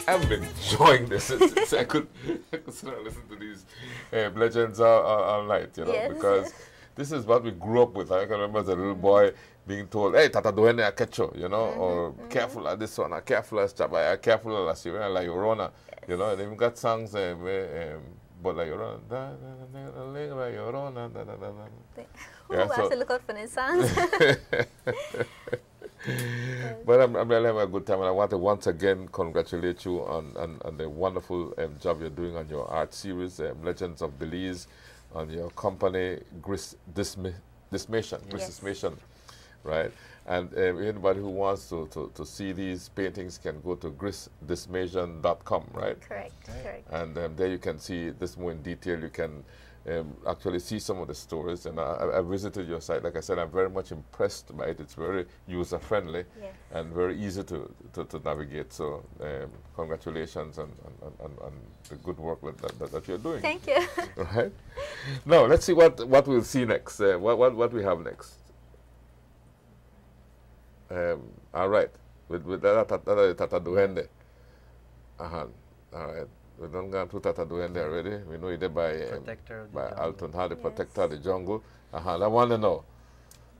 I'm enjoying this. I could sit and listen to these legends all night, you know, Yes. because this is what we grew up with. I can remember as a little boy being told, hey, Tata Duende, I catch you, you know, or careful of this one, careful of Xtabai, careful of La Llorona, you know, and even got songs but La Llorona, La Llorona, I have to look out for these songs. But I'm really having a good time, and I want to once again congratulate you on the wonderful job you're doing on your art series, Legends of Belize, on your company, GrissyG, right? And anybody who wants to see these paintings can go to GrissyG.com, right? Correct, correct. And there you can see this more in detail. You can actually see some of the stories. And I visited your site. Like I said, I'm very much impressed by it. It's very user-friendly and very easy to navigate. So congratulations on the good work that you're doing. Thank you. Right? Now, let's see what we'll see next. What we have next. All right, with Tata Duende. All right, we don't go to Tata Duende already. We know it by Alton Hard, the protector of the jungle. I want to know.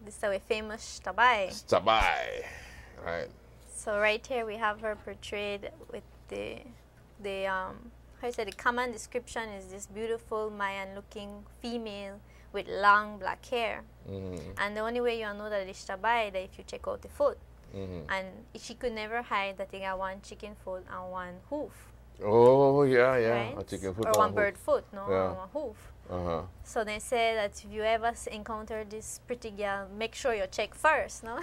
This is our famous Tabai. Tabai, right. So right here we have her portrayed with the how you say, the common description is this beautiful Mayan-looking female with long black hair. And the only way you'll know that it's Tabai that if you check out the foot. And she could never hide that they got one chicken foot and one hoof. Oh, yeah, yeah. Right? A chicken foot or one bird foot, no, yeah. one hoof. So they say that if you ever encounter this pretty girl, make sure you check first, no?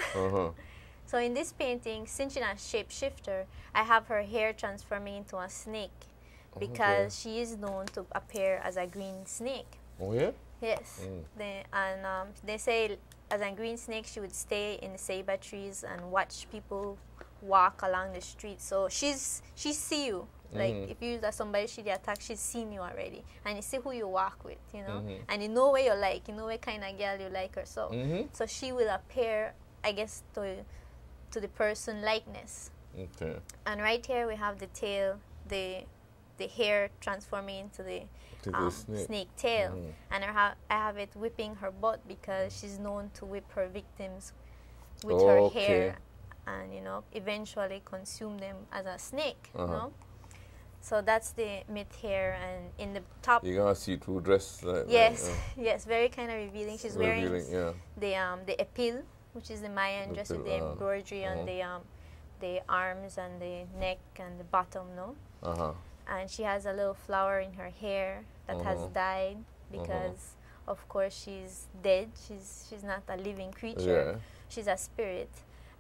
So in this painting, since she's a shapeshifter, I have her hair transforming into a snake because she is known to appear as a green snake. Oh, yeah? Yes. They say as a green snake, she would stay in the ceiba trees and watch people walk along the street. So she see you. Like if you are somebody she attack, she's seen you already, and you see who you walk with, you know, and you know where you like, you know what kind of girl you like her. So so she will appear, I guess, to the person likeness. Okay. And right here we have the tail, the hair transforming into the snake tail, and I have it whipping her butt because she's known to whip her victims with her hair, and you know, eventually consume them as a snake. You know, so that's the myth here. And in the top, you're gonna see two dress. Yes, yes, very kind of revealing. She's wearing the epil, which is the Mayan dress with the embroidery on the arms and the neck and the bottom, no. And she has a little flower in her hair that has died because, of course, she's dead. She's not a living creature. She's a spirit.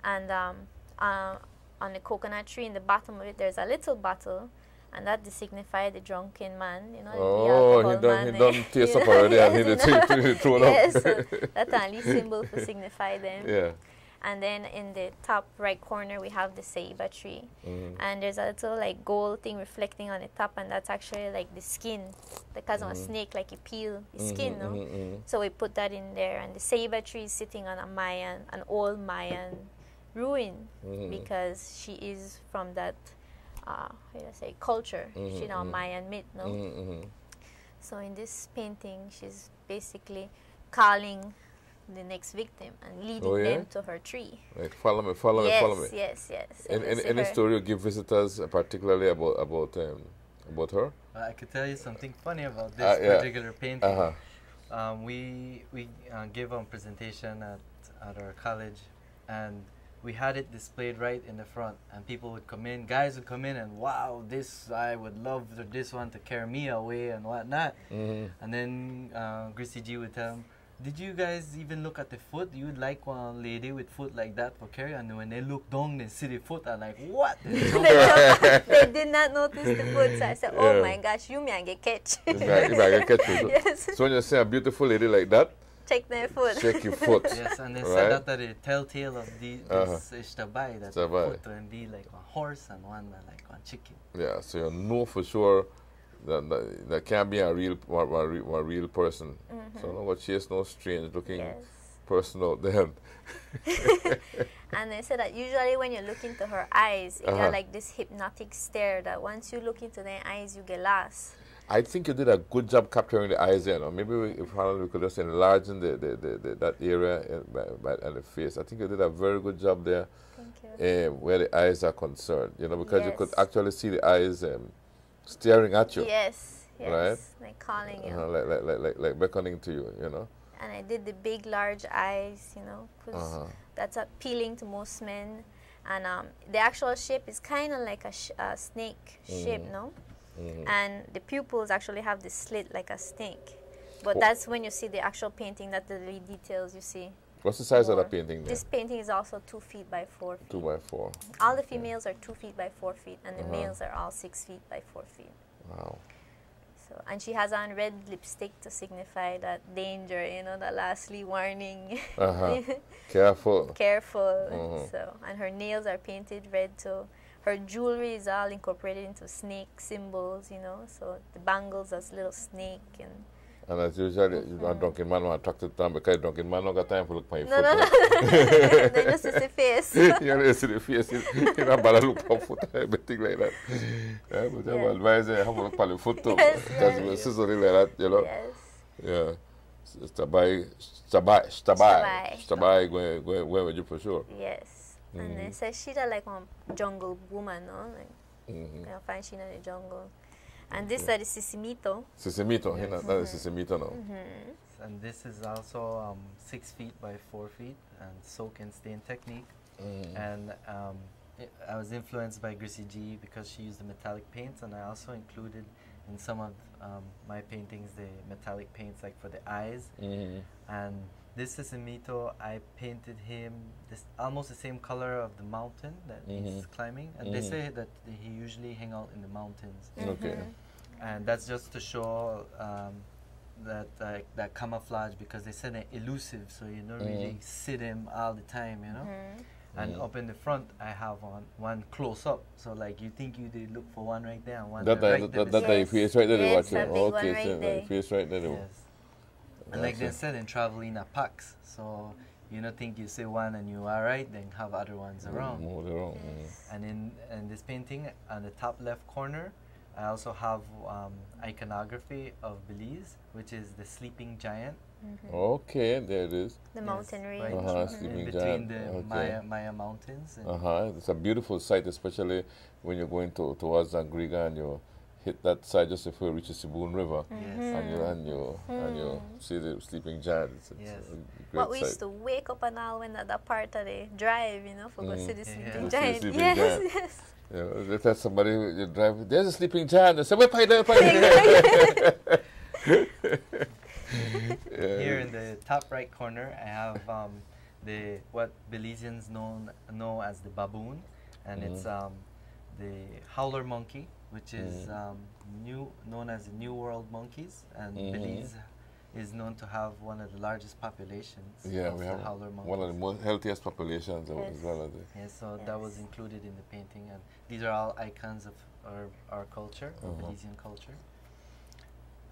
And on the coconut tree in the bottom of it, there's a little bottle, and that signifies the drunken man. You know, he done taste up already and he thrown up. Yes, so that's a least symbol to signify them. Yeah. And then in the top right corner, we have the ceiba tree. And there's a little like gold thing reflecting on the top, and that's actually like the skin. Because of a snake, like you peel the skin, no? So we put that in there. And the ceiba tree is sitting on an old Mayan ruin because she is from that, how do I say, culture. She's a Mayan myth, no? So in this painting, she's basically calling the next victim and leading them to her tree. Right, follow me, follow me. Yes. Any story you give visitors, particularly about her? I could tell you something funny about this particular painting. We gave a presentation at our college, and we had it displayed right in the front, and people would come in, guys would come in, and wow, I would love this one to carry me away and whatnot. And then GrissyG would tell them, did you guys even look at the foot? You would like one lady with foot like that for carry? And when they look down, they see the foot, I'm like, what? They did not notice the foot, so I said, oh my gosh, you may get catch. You may get catch. Yes. So when you see a beautiful lady like that, check their foot. Check your foot. Yes, and they said that the telltale of this Xtabai, that the foot can be like a horse and one like one chicken. Yeah, so you know for sure that can't be a real person. So no, but she is no strange looking person out there. And they said that usually when you look into her eyes, you get like this hypnotic stare that once you look into their eyes, you get lost. I think you did a good job capturing the eyes there. Maybe if we could just enlarge that area and the face. I think you did a very good job there. Thank you. Where the eyes are concerned, you know, because you could actually see the eyes staring at you. Yes, yes. Right? Like calling you. Like beckoning to you, you know. And I did the big, large eyes, you know, because that's appealing to most men. And the actual shape is kind of like a snake shape, no? And the pupils actually have the slit like a snake. But that's when you see the actual painting, that the details you see. What's the size of that painting there? This painting is also 2 feet by 4 feet. 2 by 4. All the females are 2 feet by 4 feet, and the males are all 6 feet by 4 feet. Wow. So, and she has on red lipstick to signify that danger, you know, that lastly warning. Careful. Careful. So, and her nails are painted red too. Her jewelry is all incorporated into snake symbols, you know. So the bangles as little snake and as usual, you drunken man want attracted to them because drunken man don't got time for look for your foot. No. They just see the face. You just see the face. You don't bother look for foot or anything like that. But I will advise you have a look for the foot too. Because we see something like that, you know. Yes. Yeah. Xtabai going with you for sure. Yes. And they say she's like one jungle woman, no? Like, you can find she in the jungle. And this is the Sisimito. Sisimito, yes. That is Sisimito now. And this is also 6 feet by 4 feet and soak and stain technique. And I was influenced by GrissyG because she used the metallic paints, and I also included in some of my paintings the metallic paints like for the eyes. And this Sisimito, I painted him almost the same color of the mountain that he's climbing. And they say that he usually hang out in the mountains. Okay. And that's just to show that camouflage, because they said they're elusive, so you don't really see them all the time, you know. And up in the front, I have one close up. So like you think you did look for one right there and one right there. That face right there, yes, watching. Okay, so that face right there. Yes. And like they said, in traveling at packs, so you don't think you see one and you are right, then have other ones around. And in this painting, on the top left corner, I also have iconography of Belize, which is the sleeping giant. Okay, there it is. The mountain range. Sleeping between giant. the Maya mountains. It's a beautiful sight, especially when you're going towards Angriga and you hit that side just before you reach the Siboon River. And you see the sleeping giant. It's a great we used to wake up and all when that part of the drive, you know, for go see the sleeping giant. Yes. You know, they tell somebody you drive, there's a sleeping giant. They say, wait, Here in the top right corner, I have what Belizeans know as the baboon, and it's the howler monkey, which is known as the New World monkeys, and Belize is known to have one of the largest populations of we have howler monkeys. One of the most healthiest populations as well. So that was included in the painting, and these are all icons of our culture, Belizean culture.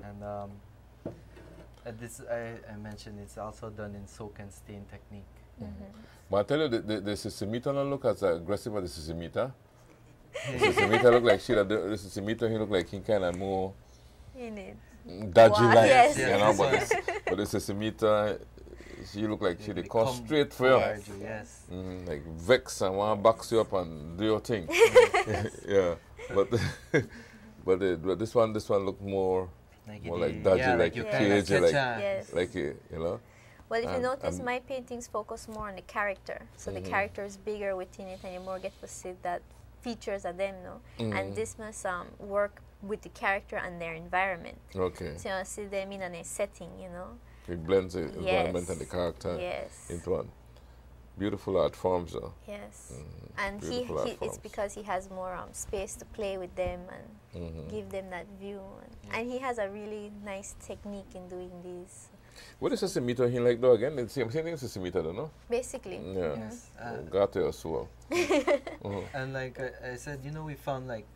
And this I mentioned it's also done in soak and stain technique. But I tell you, the Sisimito don't look as aggressive as the Sisimita. The Sisimita look like the Sisimito, he look like he kind of more dodgy like, you know, but the Sisimita, she look like she come straight for you. Like vex and want to box you up and do your thing. But this one look more like dodgy, like you cage, like you know. Well, if you notice, my paintings focus more on the character. So the character is bigger within it, and you more get to see that features of them, no? And this must work with the character and their environment. Okay. So you see them in a setting, you know. It blends the environment and the character into one. Beautiful art forms, though. Yes. And it's because he has more space to play with them and give them that view. And he has a really nice technique in doing these. What is Sisimito he like, though, again? It's the same thing as Sisimito, don't know? Basically. Yeah. Yes. Gate as well. And like I said, you know, we found like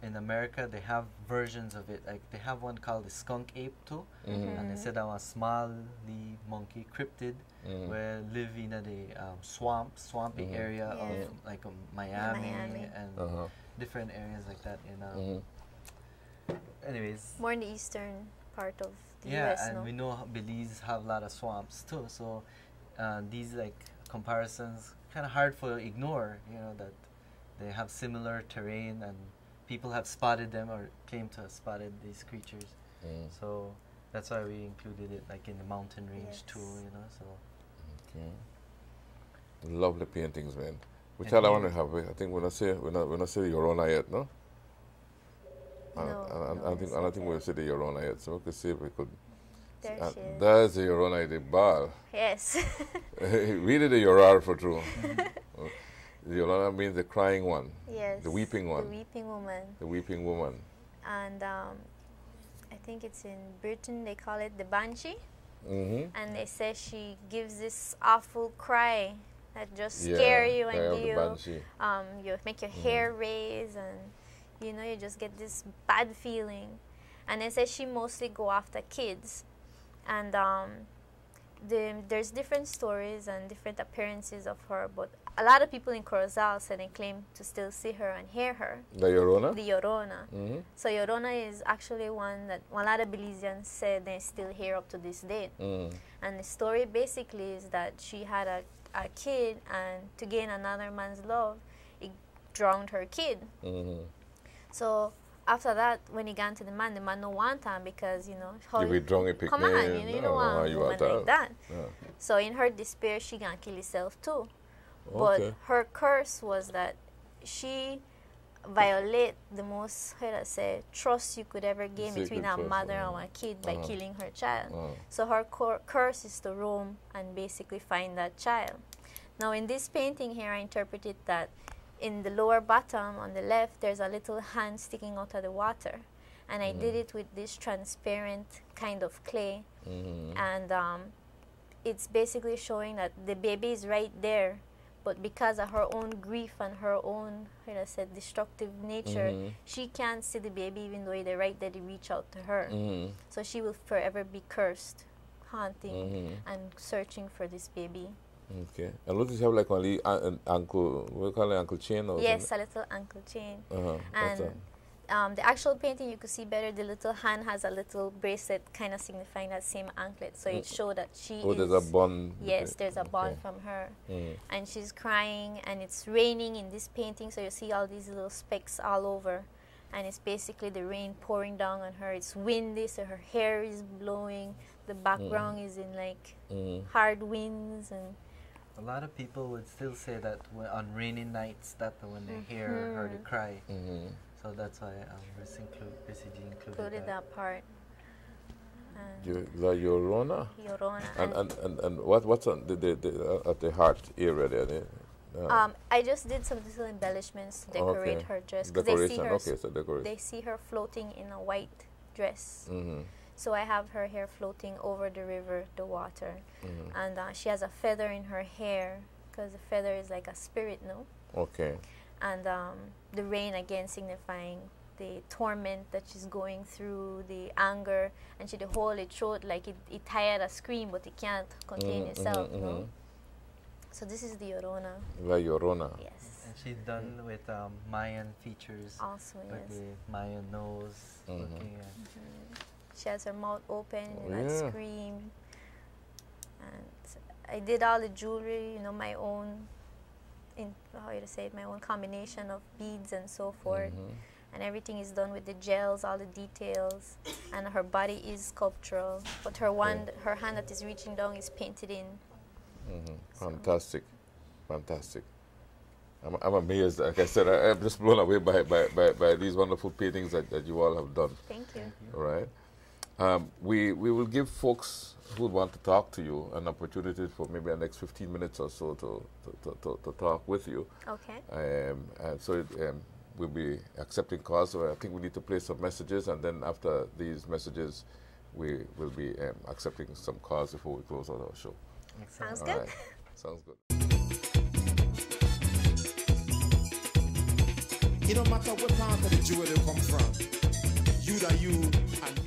in America, they have versions of it. Like they have one called the skunk ape too, and they said that was small monkey cryptid where live in the swampy area of like Miami and different areas like that. Anyways, more in the eastern part of the yeah, US, and we know Belize have a lot of swamps too. So these like comparisons kind of hard to ignore. That they have similar terrain, and people have spotted them or claim to have spotted these creatures. So that's why we included it like in the mountain range too. So. Okay. Lovely paintings, man. Which I want to have. I think we're not say Llorona yet, no? I don't think we'll see the Llorona yet, so we could see if we could. There's the Llorona, the ball. Yes. Really the Llorar for true. The Llorona means the crying one. Yes. The weeping one. The weeping woman. The weeping woman. And I think it's in Britain, they call it the banshee. And they say she gives this awful cry that just scare you and you make your hair raise, and you just get this bad feeling. And they say she mostly go after kids, and there's different stories and different appearances of her, but a lot of people in Corozal said they claim to still see her and hear her. The Llorona? The Llorona. So Llorona is actually one that a lot of Belizeans said they still hear up to this date. And the story basically is that she had a kid, and to gain another man's love, it drowned her kid. So after that, when he got to the man don't want him because, how you come on, you don't want a woman like that. So in her despair, she gonna kill herself too. But her curse was that she violate the most, trust you could ever gain between a mother and a kid by killing her child. So her curse is to roam and basically find that child. Now in this painting here, I interpreted that in the lower bottom on the left, there's a little hand sticking out of the water. And I did it with this transparent kind of clay. And it's basically showing that the baby is right there. But because of her own grief and her own, destructive nature, she can't see the baby even though they're right there to reach out to her. So she will forever be cursed, haunting and searching for this baby. Okay. And what does you have like only an ankle, what do you call it, ankle chain? Or yes, something? a little ankle chain. And the actual painting, you could see better, the little hand has a little bracelet kind of signifying that same anklet. So it showed that she is... there's a bond. Yes, there's a bond from her. And she's crying, and it's raining in this painting, so you see all these little specks all over. And it's basically the rain pouring down on her. It's windy, so her hair is blowing. The background is in like hard winds. And a lot of people would still say that on rainy nights, that when they hear her to cry. So that's why GrissyG included that part. The Llorona? Llorona. And what's on at the heart area there? I just did some little embellishments to decorate her dress. They see her floating in a white dress. So I have her hair floating over the river, the water. And she has a feather in her hair, because the feather is like a spirit, no? Okay. And the rain again signifying the torment that she's going through, the anger, and she hold it throat like it tired a scream, but it can't contain itself. No? So this is the Llorona. La Llorona. Yes. And she's done with Mayan features. Also, like the Mayan nose. She has her mouth open and that scream. And I did all the jewelry, my own, my own combination of beads and so forth. And everything is done with the gels, all the details. And her body is sculptural, but her hand that is reaching down is painted in. Fantastic, fantastic. I'm amazed. Like I said, I'm just blown away by these wonderful paintings that you all have done. Thank you. All right. We will give folks who would want to talk to you an opportunity for maybe the next 15 minutes or so to talk with you. Okay. And so we'll be accepting calls. So I think we need to play some messages, and then after these messages, we will be accepting some calls before we close out our show. Sounds good. Right. Sounds good. It don't matter what part of the jewel they come from. You that you and me.